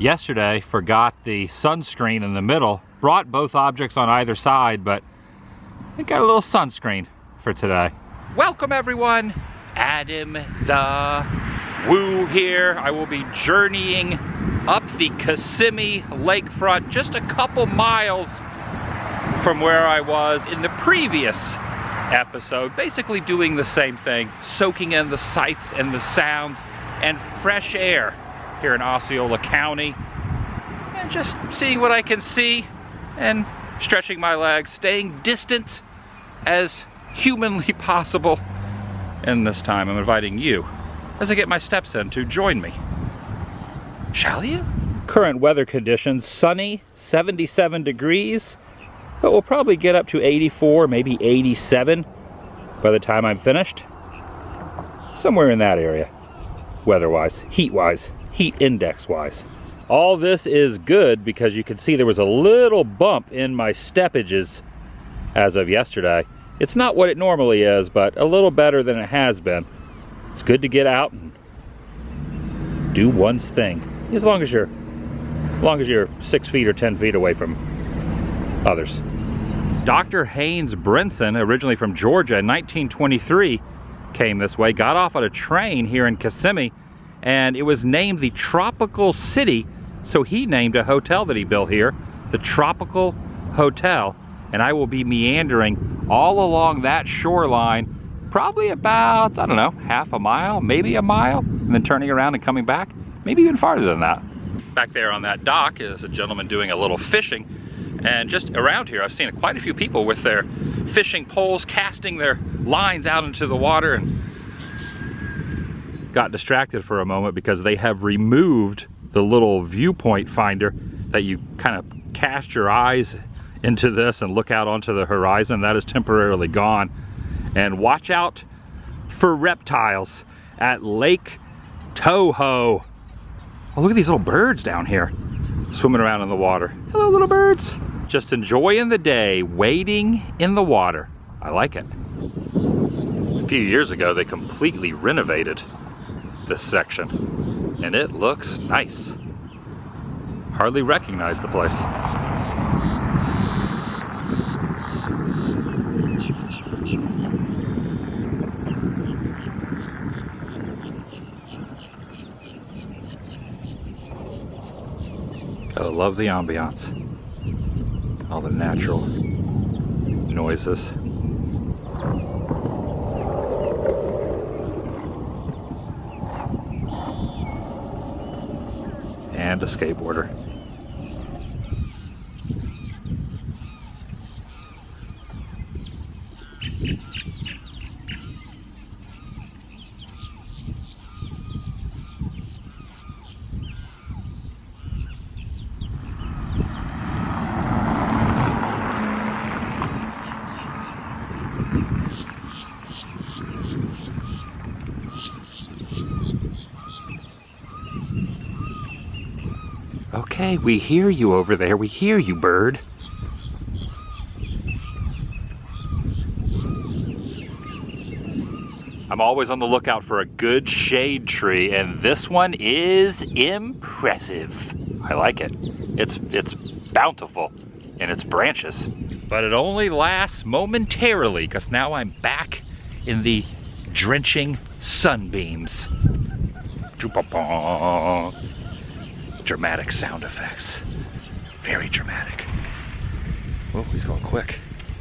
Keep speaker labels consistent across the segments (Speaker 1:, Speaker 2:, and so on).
Speaker 1: Yesterday, forgot the sunscreen in the middle. Brought both objects on either side, but I got a little sunscreen for today. Welcome everyone, Adam the Woo here. I will be journeying up the Kissimmee Lakefront, just a couple miles from where I was in the previous episode, basically doing the same thing, soaking in the sights and the sounds and fresh air here in Osceola County, and just seeing what I can see and stretching my legs, staying distant as humanly possible. And this time I'm inviting you, as I get my steps in, to join me. Shall you? Current weather conditions, sunny, 77 degrees, but we'll probably get up to 84, maybe 87 by the time I'm finished. Somewhere in that area, weather-wise, heat-wise, heat index-wise. All this is good because you can see there was a little bump in my steppages as of yesterday. It's not what it normally is, but a little better than it has been. It's good to get out and do one's thing, as long as you're 6 feet or 10 feet away from others. Dr. Haynes Brinson, originally from Georgia in 1923, came this way, got off on a train here in Kissimmee, and it was named the Tropical City, so he named a hotel that he built here, the Tropical Hotel, and I will be meandering all along that shoreline, probably about, I don't know, half a mile, maybe a mile, and then turning around and coming back, maybe even farther than that. Back there on that dock is a gentleman doing a little fishing. And just around here, I've seen quite a few people with their fishing poles, casting their lines out into the water, and got distracted for a moment because they have removed the little viewpoint finder that you kind of cast your eyes into this and look out onto the horizon. That is temporarily gone. And watch out for reptiles at Lake Tahoe. Oh, look at these little birds down here swimming around in the water. Hello, little birds. Just enjoying the day, wading in the water. I like it. A few years ago, they completely renovated this section, and it looks nice. Hardly recognize the place. Gotta love the ambiance. All the natural noises. And a skateboarder. Okay, we hear you over there. We hear you, bird. I'm always on the lookout for a good shade tree, and this one is impressive. I like it. It's bountiful in its branches. But it only lasts momentarily, because now I'm back in the drenching sunbeams. Dramatic sound effects. Very dramatic. Oh, he's going quick.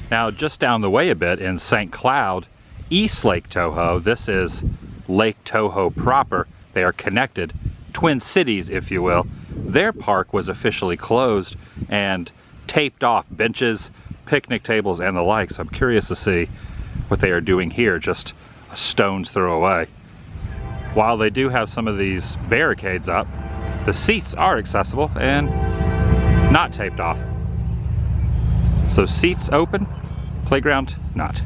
Speaker 1: Now, just down the way a bit in St. Cloud, East Lake Tahoe, this is Lake Tahoe proper. They are connected, twin cities, if you will. Their park was officially closed and taped off benches, picnic tables, and the like. So I'm curious to see what they are doing here, just a stone's throw away. While they do have some of these barricades up, the seats are accessible and not taped off. So seats open, playground not.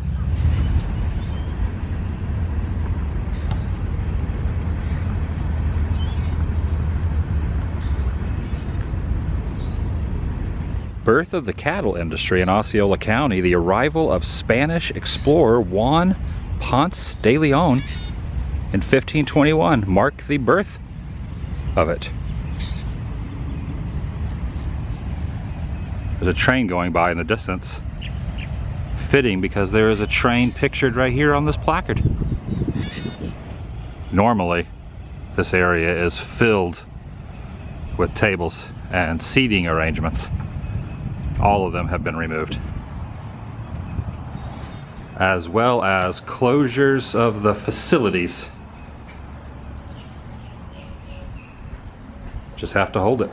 Speaker 1: Birth of the cattle industry in Osceola County, the arrival of Spanish explorer Juan Ponce de Leon in 1521 marked the birth of it. There's a train going by in the distance. Fitting, because there is a train pictured right here on this placard. Normally, this area is filled with tables and seating arrangements. All of them have been removed, as well as closures of the facilities. Just have to hold it.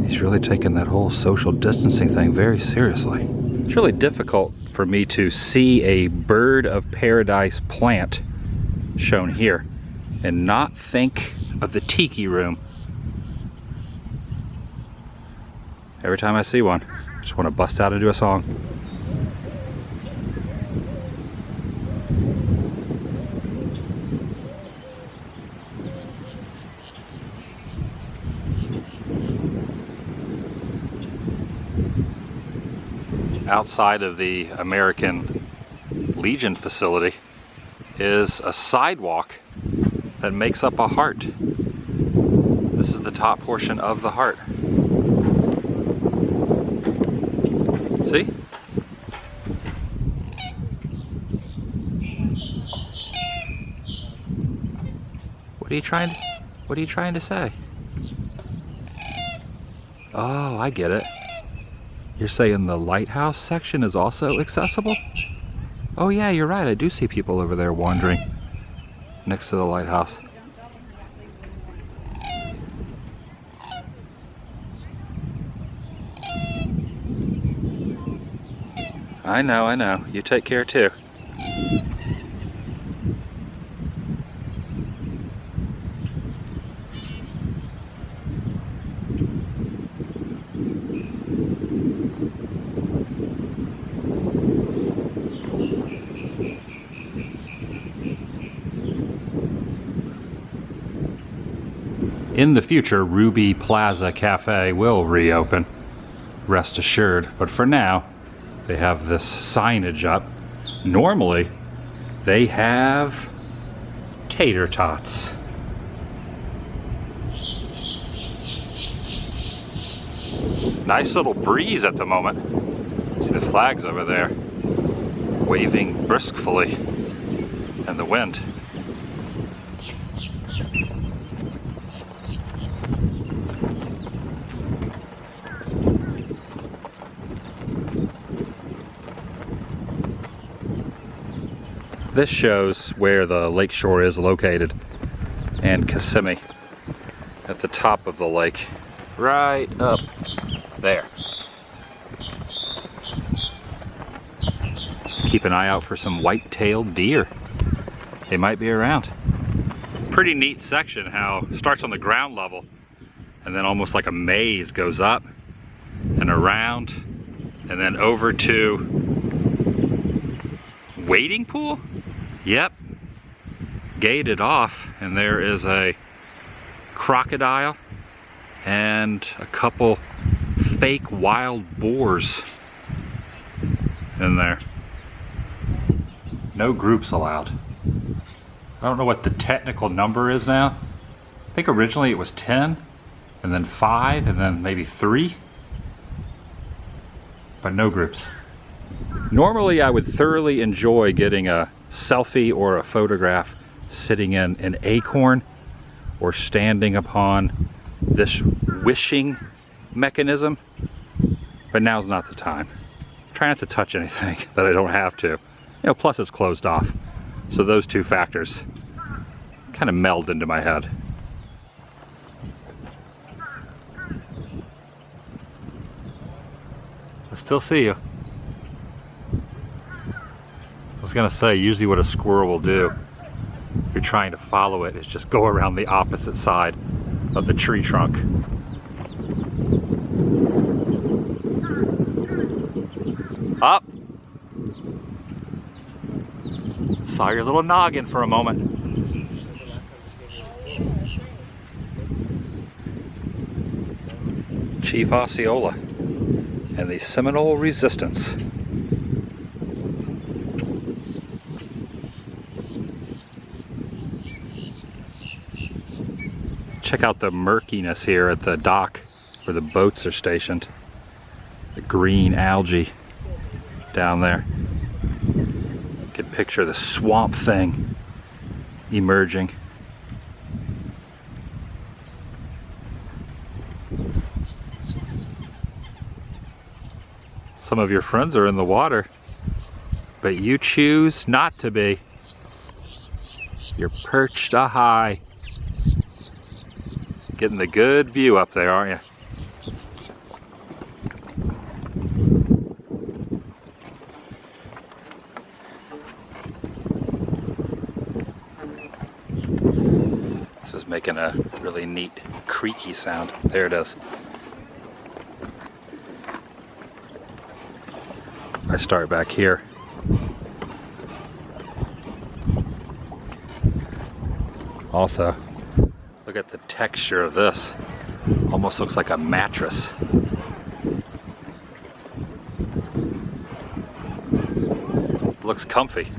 Speaker 1: He's really taking that whole social distancing thing very seriously. It's really difficult for me to see a bird of paradise plant shown here and not think of the Tiki Room. Every time I see one, I just want to bust out and do a song. Outside of the American Legion facility is a sidewalk that makes up a heart. This is the top portion of the heart. See? What are you trying to say? Oh, I get it. You're saying the lighthouse section is also accessible? Oh yeah, you're right. I do see people over there wandering next to the lighthouse. I know. You take care too. In the future, Ruby Plaza Cafe will reopen, rest assured, but for now, they have this signage up. Normally, they have tater tots. Nice little breeze at the moment. See the flags over there, waving briskly in the wind. This shows where the lakeshore is located, and Kissimmee at the top of the lake, right up there. Keep an eye out for some white-tailed deer. They might be around. Pretty neat section how it starts on the ground level and then almost like a maze goes up and around and then over to wading pool? Yep, gated off, and there is a crocodile and a couple fake wild boars in there. No groups allowed. I don't know what the technical number is now. I think originally it was 10, and then 5, and then maybe 3, but no groups. Normally I would thoroughly enjoy getting a selfie or a photograph sitting in an acorn or standing upon this wishing mechanism, but now's not the time. Try not to touch anything that I don't have to. You know, plus it's closed off. So those two factors kind of meld into my head. I still see you. I was gonna say, usually what a squirrel will do if you're trying to follow it is just go around the opposite side of the tree trunk. Up! Saw your little noggin for a moment. Chief Osceola and the Seminole Resistance. Check out the murkiness here at the dock where the boats are stationed. The green algae down there. You can picture the swamp thing emerging. Some of your friends are in the water, but you choose not to be. You're perched high. Getting the good view up there, aren't you? This is making a really neat creaky sound. There it is. I start back here. Also, look at the texture of this. Almost looks like a mattress. Looks comfy.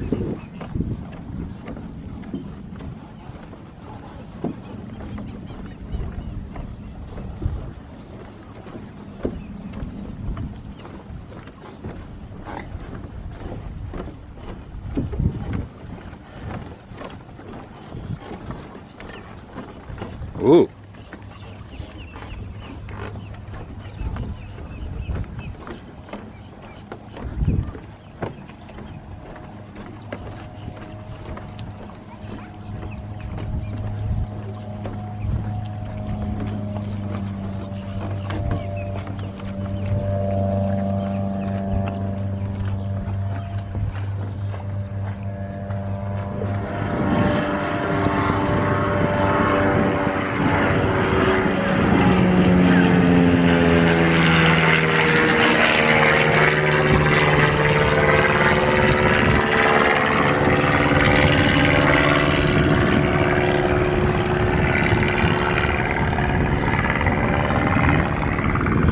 Speaker 1: Ooh.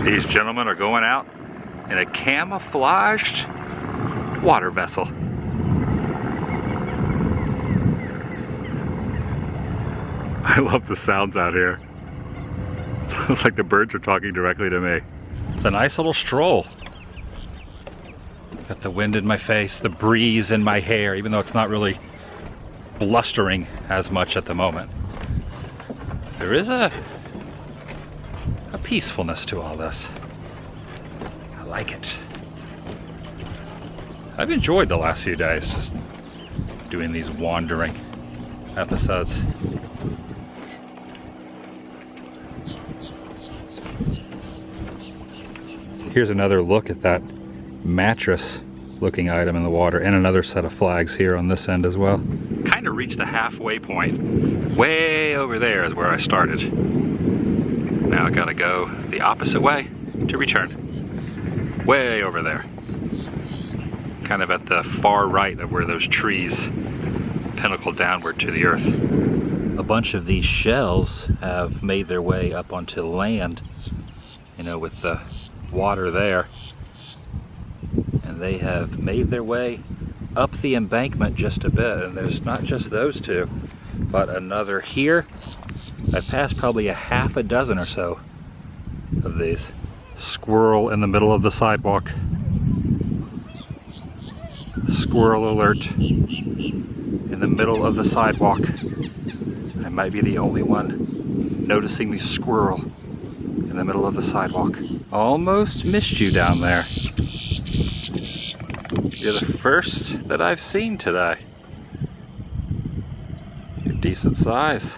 Speaker 1: These gentlemen are going out in a camouflaged water vessel. I love the sounds out here. Sounds like the birds are talking directly to me. It's a nice little stroll. Got the wind in my face, the breeze in my hair, even though it's not really blustering as much at the moment. There is a peacefulness to all this. I like it. I've enjoyed the last few days just doing these wandering episodes. Here's another look at that mattress looking item in the water, and another set of flags here on this end as well. Kind of reached the halfway point. Way over there is where I started. Now I gotta go the opposite way to return. Way over there. Kind of at the far right of where those trees pinnacle downward to the earth. A bunch of these shells have made their way up onto land, you know, with the water there. And they have made their way up the embankment just a bit. And there's not just those two, but another here. I've passed probably a half a dozen or so of these. Squirrel in the middle of the sidewalk. squirrel alert in the middle of the sidewalk. I might be the only one noticing the squirrel in the middle of the sidewalk. Almost missed you down there. You're the first that I've seen today. You're decent size.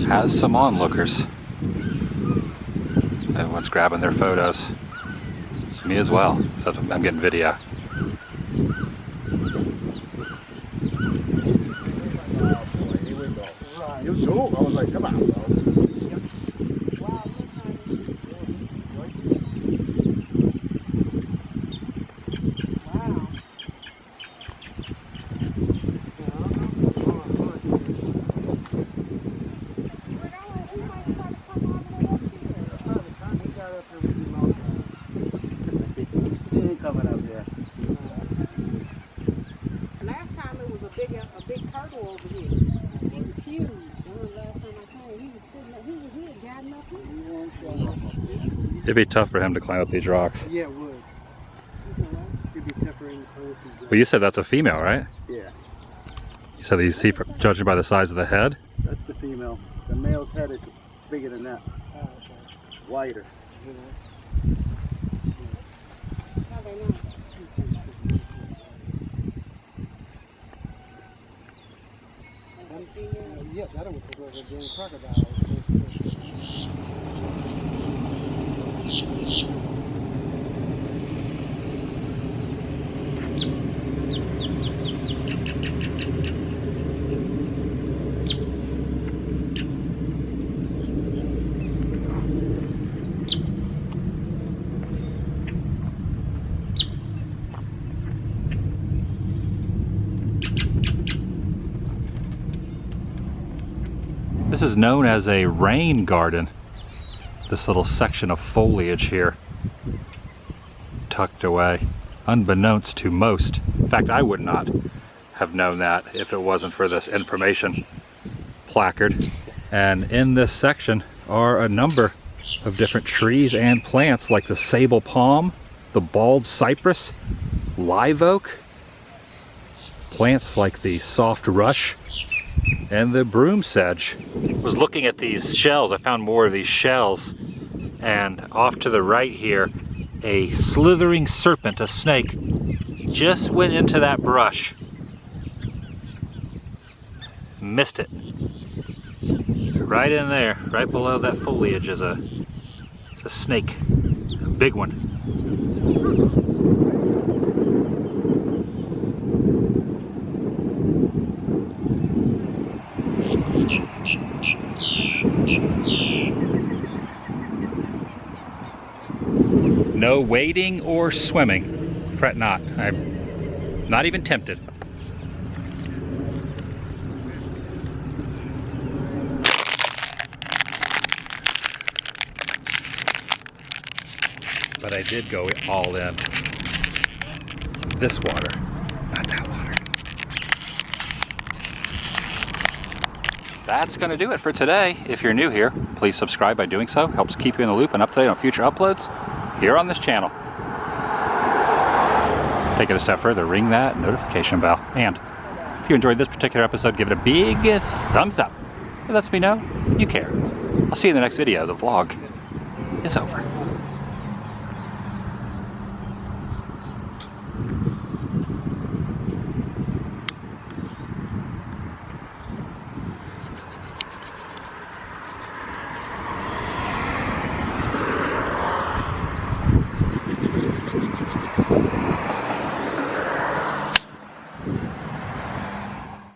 Speaker 1: Has some onlookers. Everyone's grabbing their photos. Me as well, except I'm getting video.
Speaker 2: You too? I was like, come on, bro.
Speaker 3: Last time it was a big turtle over here. He was huge. Last time I came, he was sitting up. He was here, guiding up here.
Speaker 1: It'd be tough for him to climb up these rocks.
Speaker 2: Yeah, it would. It'd be tougher in the clothes.
Speaker 1: Well, you said that's a female, right?
Speaker 2: Yeah.
Speaker 1: You said that you see, judging by the size of the head?
Speaker 2: That's the female. The male's head is bigger than that. Oh, okay. Wider.
Speaker 3: How they know?
Speaker 2: Yeah, that was because of being crocodiles.
Speaker 1: This is known as a rain garden. This little section of foliage here, tucked away, unbeknownst to most. In fact, I would not have known that if it wasn't for this information placard. And in this section are a number of different trees and plants like the sable palm, the bald cypress, live oak, plants like the soft rush, and the broom sedge. I was looking at these shells. I found more of these shells, and off to the right here, a slithering serpent, a snake, just went into that brush. Missed it. Right in there, right below that foliage is a snake, a big one. No wading or swimming. Fret not. I'm not even tempted. But I did go all in. This water, not that water. That's going to do it for today. If you're new here, please subscribe by doing so. Helps keep you in the loop and up to date on future uploads here on this channel. Take it a step further, ring that notification bell. And if you enjoyed this particular episode, give it a big thumbs up. It lets me know you care. I'll see you in the next video. The vlog is over.